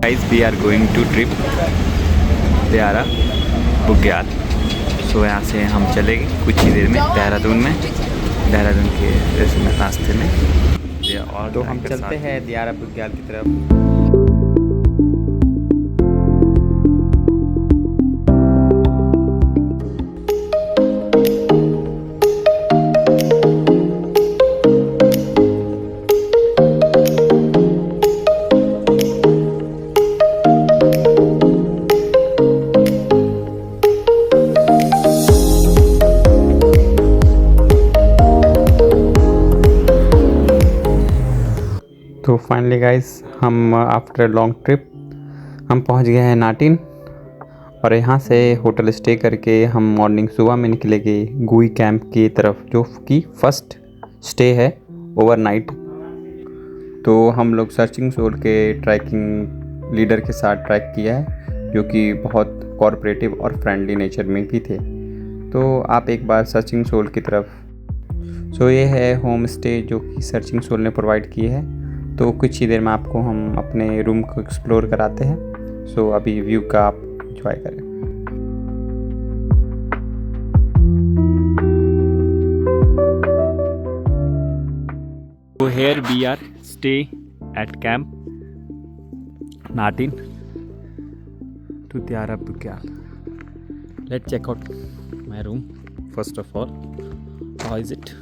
Guys, we are going to trip दियारा बुग्याल। सो यहाँ से हम चलेंगे कुछ ही देर में देहरादून के रास्ते में। और तो हम चलते हैं दियारा बुग्याल की तरफ। तो फाइनली गाइस हम आफ्टर लॉन्ग ट्रिप हम पहुंच गए हैं नाटिन और यहाँ से होटल स्टे करके हम मॉर्निंग सुबह में निकलेंगे गुई कैंप की तरफ, जो कि फर्स्ट स्टे है ओवरनाइट। तो हम लोग सर्चिंग सोल के ट्रैकिंग लीडर के साथ ट्रैक किया है, जो कि बहुत कोऑपरेटिव और फ्रेंडली नेचर में भी थे। तो आप एक बार सर्चिंग सोल की तरफ। सो ये है होम स्टे जो कि सर्चिंग सोल ने प्रोवाइड की है। तो कुछ ही देर में आपको हम अपने रूम को एक्सप्लोर कराते हैं। सो अभी व्यू का आप एंजॉय करें। So here we are stay at camp Natin to Diara Bugyal. Let's check out my room first of all. How is it?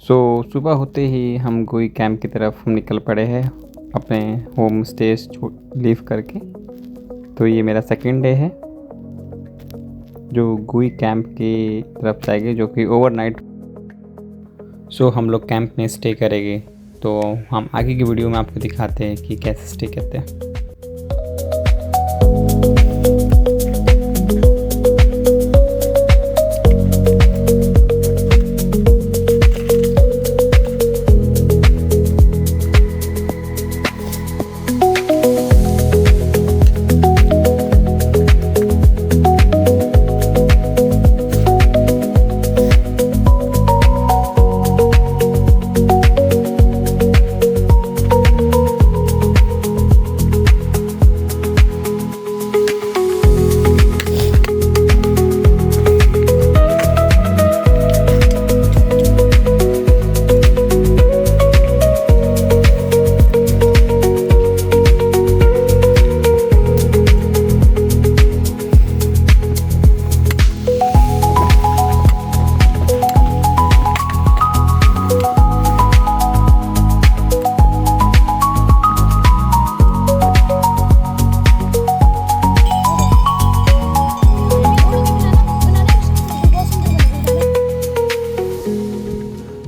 सो सुबह होते ही हम गुई कैंप की तरफ निकल पड़े हैं अपने होम स्टे लीव करके। तो ये मेरा सेकंड डे है जो गुई कैंप की तरफ जाएंगे, जो कि ओवरनाइट। सो हम लोग कैंप में स्टे करेंगे। तो हम आगे की वीडियो में आपको दिखाते हैं कि कैसे स्टे करते हैं।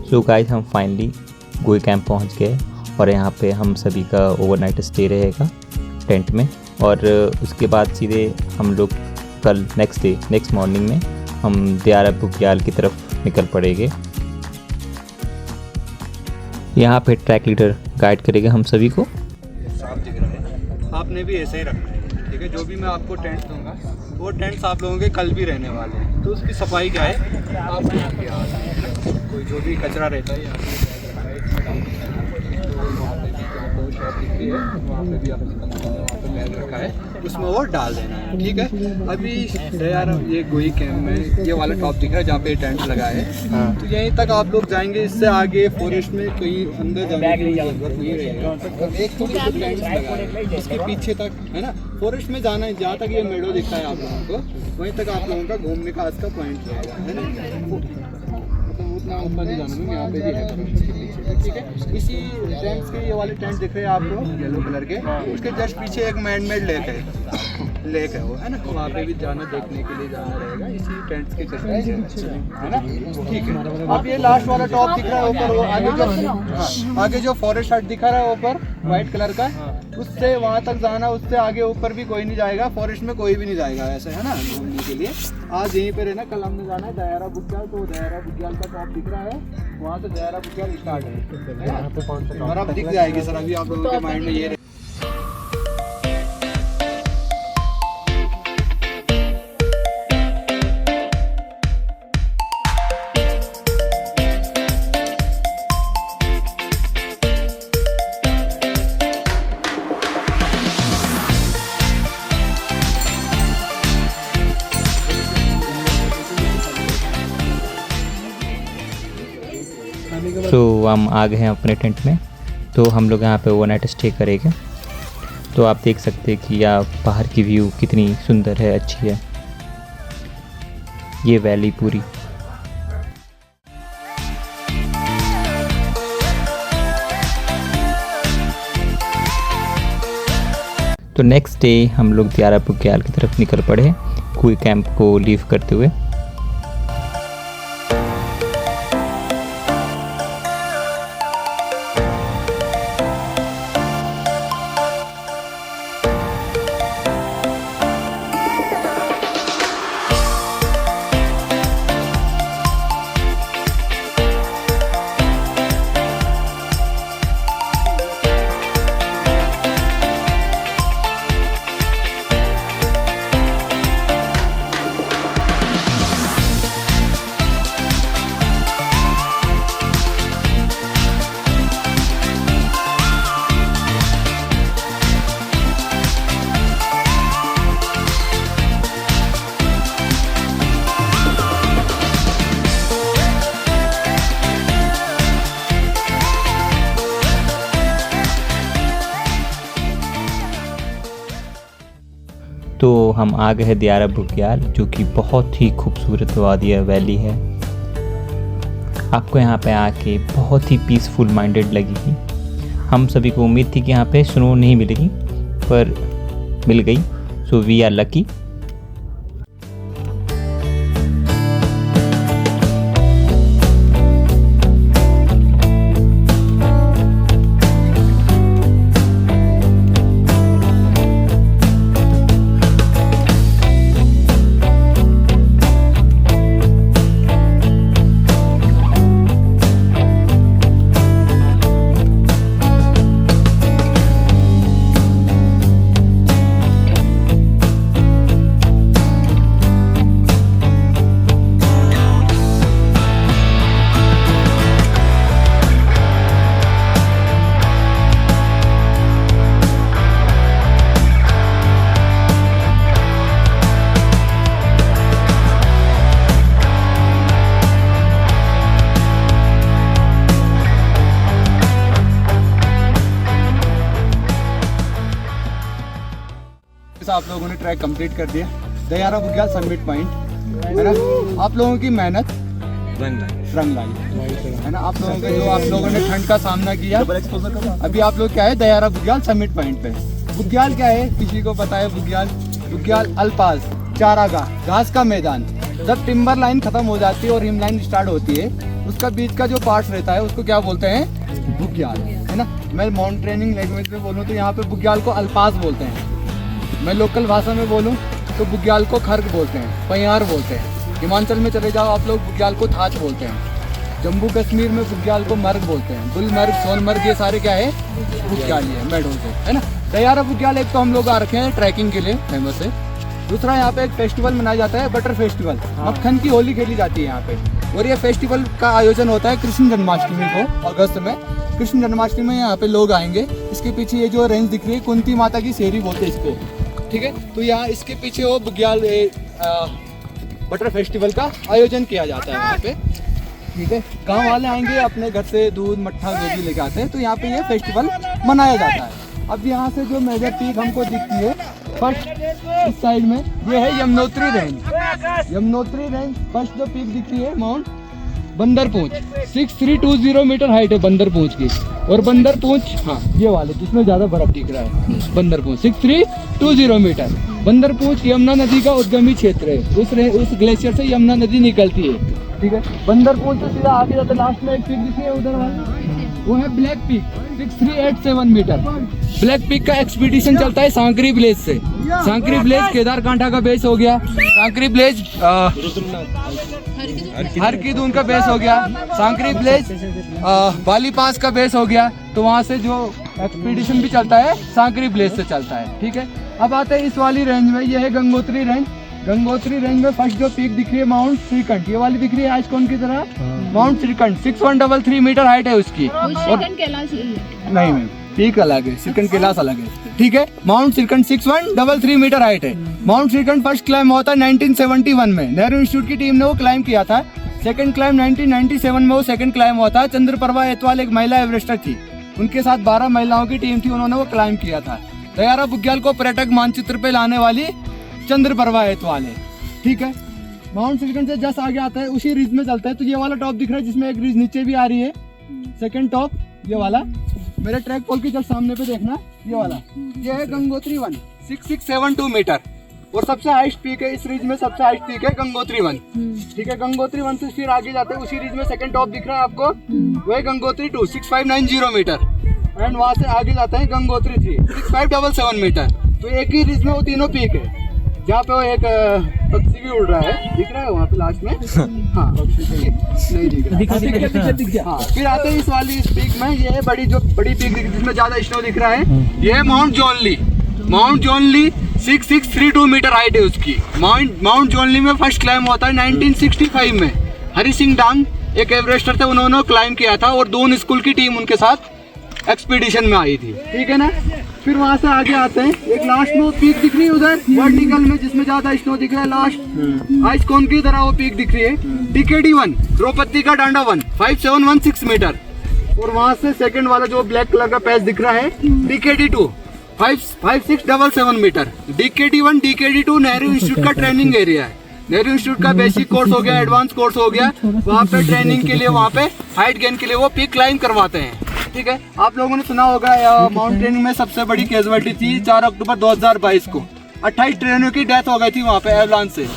सो गाइस हम फाइनली गुई कैंप पहुंच गए और यहाँ पे हम सभी का ओवरनाइट स्टे रहेगा टेंट में। और उसके बाद सीधे हम लोग कल नेक्स्ट मॉर्निंग में हम दियारा बुग्याल की तरफ निकल पड़ेंगे। यहाँ पे ट्रैक लीडर गाइड करेगा हम सभी को। साफ दिख रहा है, आपने भी ऐसे ही रखना है, ठीक है। जो भी मैं आपको टेंट्स दूंगा वो टेंट्स आप लोगों के कल भी रहने वाले हैं। तो उसकी सफाई क्या है, आप यहाँ पे कोई जो भी कचरा रहता है यहाँ पे वहाँ पे भी आपको शॉप दिख रही है, वहाँ पे भी आपको वहाँ पे बैग रखा है। उसमें वो डाल देना है, ठीक है। अभी यार ये गोई कैंप में ये वाला टॉप दिख रहा है जहाँ पे टेंट लगा है, तो यहीं तक आप लोग जाएंगे। इससे आगे फॉरेस्ट में कहीं अंदर जाने की जरूरत नहीं रहेगा। एक थोड़ी सी टेंट लगा है इसके पीछे तक, है ना। फॉरेस्ट में जाना है जहाँ तक ये मेडो दिखता है आप लोगों को, वहीं तक आप लोगों का घूमने का आज का पॉइंट रहेगा, है ना। उतना ऊपर नहीं जाना है, यहाँ पे भी है, ठीक है। इसी टेंट्स के ये वाले टेंट दिख रहे हैं आपको येलो कलर के, उसके जस्ट पीछे एक मैनमेड लेक है वो, है ना। वहाँ पे भी जाना, देखने के लिए जाना रहेगा इसी टेंट्स के जस्ट पीछे, है ना, ठीक है। अब ये लास्ट वाला टॉप दिख रहा है ऊपर, वो आगे जो फॉरेस्ट हट दिखा रहा है ऊपर व्हाइट कलर का, उससे वहाँ तक जाना, उससे आगे ऊपर भी कोई नहीं जाएगा, फॉरेस्ट में कोई भी नहीं जाएगा ऐसे, है ना, घूमने के लिए। आज यहीं पे रहना, कल हमने जाना है दयारा बुग्याल, तो दयारा बुग्याल का टॉप दिख रहा है, वहाँ से दयारा बुग्याल स्टार्ट है और अब दिख जाएगी सर। अभी आप लोगों के माइंड में ये तो हम आ गए हैं अपने टेंट में। तो हम लोग यहाँ पे ओवरनाइट स्टे करेंगे। तो आप देख सकते हैं कि आप बाहर की व्यू कितनी सुंदर है, अच्छी है ये वैली पूरी। तो नेक्स्ट डे हम लोग दयारा बुग्याल की तरफ निकल पड़े गुई कैंप को लीव करते हुए। तो हम आ गए हैं दयारा बुग्याल, जो कि बहुत ही खूबसूरत वादिया वैली है। आपको यहाँ पे आके बहुत ही पीसफुल माइंडेड लगेगी। हम सभी को उम्मीद थी कि यहाँ पे स्नो नहीं मिलेगी, पर मिल गई, सो वी आर लकी। आप लोगों ने ट्रैक कंप्लीट कर दिया दयारा बुग्याल समिट पॉइंट, है ना। आप लोगों की मेहनत रंग लाई, है ना। आप लोगों के जो आप लोगों ने ठंड का सामना किया, अभी आप लोग क्या है दयारा बुग्याल समिट पॉइंट पे। बुग्याल क्या है, किसी को पता है? बुग्याल अल्पाज, चारागाह, घास का मैदान। जब टिम्बर लाइन खत्म हो जाती है और हिम लाइन स्टार्ट होती है, उसका बीच का जो पार्ट रहता है उसको क्या बोलते हैं? बुग्याल, है ना। मैं माउंटेनिंग लैंग्वेज में बोलूँ तो यहाँ पे बुग्याल को अल्पाज बोलते हैं। मैं लोकल भाषा में बोलूँ तो बुग्याल को खर्ग बोलते हैं, पैयार बोलते हैं। हिमाचल में चले जाओ आप लोग, बुग्याल को थाच बोलते हैं। जम्मू कश्मीर में बुग्याल को मर्ग बोलते हैं। गुलमर्ग, सोनमर्ग, ये सारे क्या है? बुग्याल ही है, मेडो से, है ना। दयारा बुग्याल एक तो हम लोग आ रखे हैं ट्रैकिंग के लिए, फेमस है। दूसरा यहाँ पे एक फेस्टिवल मनाया जाता है, बटर फेस्टिवल। मक्खन की होली खेली जाती है यहाँ पे। और ये फेस्टिवल का आयोजन होता है कृष्ण जन्माष्टमी को, अगस्त में। कृष्ण जन्माष्टमी में यहाँ पे लोग आएंगे। इसके पीछे ये जो रेंज दिख रही है, कुंती माता की शेरी बोलते हैं इसको। ठीक है। तो यहाँ इसके पीछे वो बुग्याल बटर फेस्टिवल का आयोजन किया जाता है वहाँ पे, ठीक है। गाँव वाले आएंगे अपने घर से दूध मट्ठा जो भी लेके आते हैं, तो यहाँ पे ये फेस्टिवल मनाया जाता है। अब यहाँ से जो मेजर पीक हमको दिखती है फर्स्ट इस साइड में, ये है Yamunotri range. Yamunotri range first जो पीक दिखती है माउंट बंदरपूंछ, 6320 मीटर हाइट है बंदरपूंछ की। और बंदरपूंछ, हाँ ये वाले जिसमें ज़्यादा बर्फ दिख रहा है, बंदरपूंछ 6320 मीटर। बंदरपूंछ यमुना नदी का उद्गमी क्षेत्र है, उस ग्लेशियर से यमुना नदी निकलती है, ठीक है। बंदरपूंछ से सीधा आगे जाते लास्ट में एक पीक दिखी है उधर वाली, वो है black peak 6387 metre. Black peak का एक्सपीडिशन चलता है सांकरी विलेज से। सांकरी विलेज केदारकांठा का बेस हो गया, सांकरी विलेज हर की दून का बेस हो गया, सांकरी विलेज बाली पास का बेस हो गया। तो वहाँ से जो एक्सपीडिशन भी चलता है सांकरी विलेज से चलता है, ठीक है। अब आते हैं इस वाली रेंज में, ये है गंगोत्री रेंज। गंगोत्री रेंज में फर्स्ट जो पीक दिख रही है माउंट श्रीकंठ, ये वाली दिख रही है आइसकोन की तरह, माउंट श्रीकंठ 6133 मीटर हाइट है उसकी। और नहीं मैम, पीक अलग है, श्रीकंठ कैलाश अलग है, ठीक है। माउंट श्रीकंठ 6133 मीटर हाइट है। माउंट श्रीकंठ फर्स्ट क्लाइम हुआ था 1971 में, नेहरू इंस्टीट्यूट की टीम ने वो क्लाइम किया था। सेकंड क्लाइम 1997 में वो सेकंड क्लाइम हुआ था। चंद्रप्रभा एतवाल एक महिला एवरेस्टर थी, उनके साथ 12 महिलाओं की टीम थी, उन्होंने वो क्लाइम किया था। दयारा बुग्याल को पर्यटक मानचित्र पे लाने वाली चंद्रप्रभा एतवाल है, ठीक है। माउंट श्रीकंठ से जस्ट आगे आता है, उसी रिज में चलता है। तो ये वाला टॉप दिख रहा है जिसमें एक रिज नीचे भी आ रही है, सेकंड टॉप ये वाला, मेरे ट्रैक पोल की जस्ट सामने पे देखना, ये वाला, ये है गंगोत्री 1 6672 मीटर। और सबसे हाईएस्ट पीक है इस रिज में, सबसे हाईएस्ट पीक है गंगोत्री 1, ठीक है। गंगोत्री 1 से फिर आगे जाते हैं, उसी रिज में सेकंड टॉप दिख रहा है आपको, वो है गंगोत्री 2 6590 मीटर। एंड वहाँ से आगे जाते हैं गंगोत्री 3 6577 मीटर। तो एक ही रिज में वो तीनों पीक है, जहाँ पे वो एक पक्षी भी उड़ रहा है, दिख रहा है वहाँ पे लास्ट में, हाँ नहीं दिख रहा। हाँ, फिर आते हैं इस वाली पीक में, ये है बड़ी पीक जिसमें ज्यादा स्नो दिख रहा है, ये है mount jointly. Mount jointly 6632 metre height है उसकी। माउंट जोनली में फर्स्ट क्लाइम हुआ था 1965 में। हरि सिंह डांग एक एवरेस्टर थे, उन्होंने क्लाइम किया था और दून स्कूल की टीम उनके साथ एक्सपीडिशन में आई थी, ठीक है ना। फिर वहाँ से आगे आते हैं, एक लास्ट में वो पीक दिख रही है उधर वर्टिकल में जिसमें ज्यादा स्नो दिख रहा है, लास्ट आइसकोन की तरह वो पीक दिख रही है, DKD 1 द्रौपदी का डांडा 1 5716 मीटर। और वहाँ से सेकंड वाला जो ब्लैक कलर का पैच दिख रहा है DKD 2 5677 metre. DKD 1 DKD 2 Nehru institute का ट्रेनिंग एरिया है। नेहरू इंस्टीट्यूट का बेसिक कोर्स हो गया, एडवांस कोर्स हो गया, वहाँ पे ट्रेनिंग के लिए, वहाँ पे हाइट गेन के लिए वो पीक क्लाइम करवाते हैं, ठीक है। आप लोगों ने सुना होगा माउंटेनिंग में सबसे बड़ी कैजुअलिटी थी 4 अक्टूबर 2022 को 28 ट्रेनों की डेथ हो गई थी वहाँ पे एवलांच से।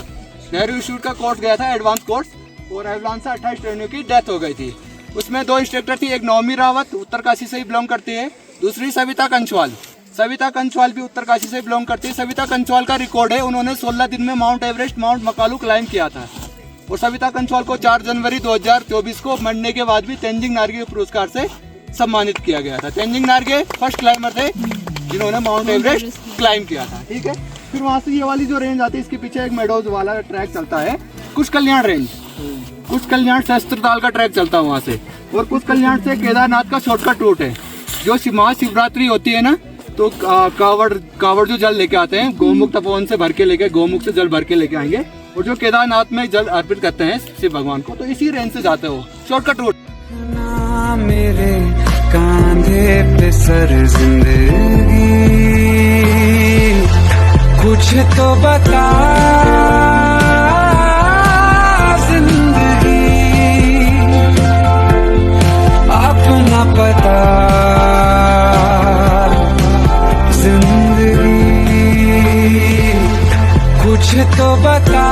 नेहरू इंस्टीट्यूट का कोर्स गया था एडवांस कोर्स, और एवलांच से 28 ट्रेनों की डेथ हो गई थी। उसमें 2 इंस्ट्रक्टर थी, एक नवमी रावत उत्तरकाशी से ही बिलोंग करती है, दूसरी सविता कंचवाल। सविता कंचवाल भी उत्तरकाशी से बिलोंग करती है। सविता कंचवाल का रिकॉर्ड है, उन्होंने 16 दिन में mount Everest, mount Makalu climb किया था। और सविता कंचवाल को 4 जनवरी 2024 को मरने के बाद भी तेंजिंग नार्गे पुरस्कार से सम्मानित किया गया था। तेंजिंग नार्गे फर्स्ट क्लाइमर थे जिन्होंने माउंट एवरेस्ट क्लाइम किया था, ठीक है। फिर वहाँ से ये वाली जो रेंज आती है, इसके पीछे एक मेडोज वाला ट्रैक चलता है, कुछ कल्याण रेंज, कुछ कल्याण शस्त्रताल का ट्रैक चलता है वहाँ से। और कुछ कल्याण से केदारनाथ का शॉर्टकट रूट है। जो महाशिवरात्रि होती है ना, तो कावड़ जो जल लेके आते हैं, गोमुख तपोवन से भर के लेके, गोमुख से जल भर के लेके आएंगे, और जो केदारनाथ में जल अर्पित करते हैं शिव भगवान को, तो इसी रेंज से जाते हो, शॉर्टकट रूट। मेरे कांधे पे सर जिंदगी, कुछ तो बता जिंदगी, अपना पता जिंदगी, कुछ तो बता।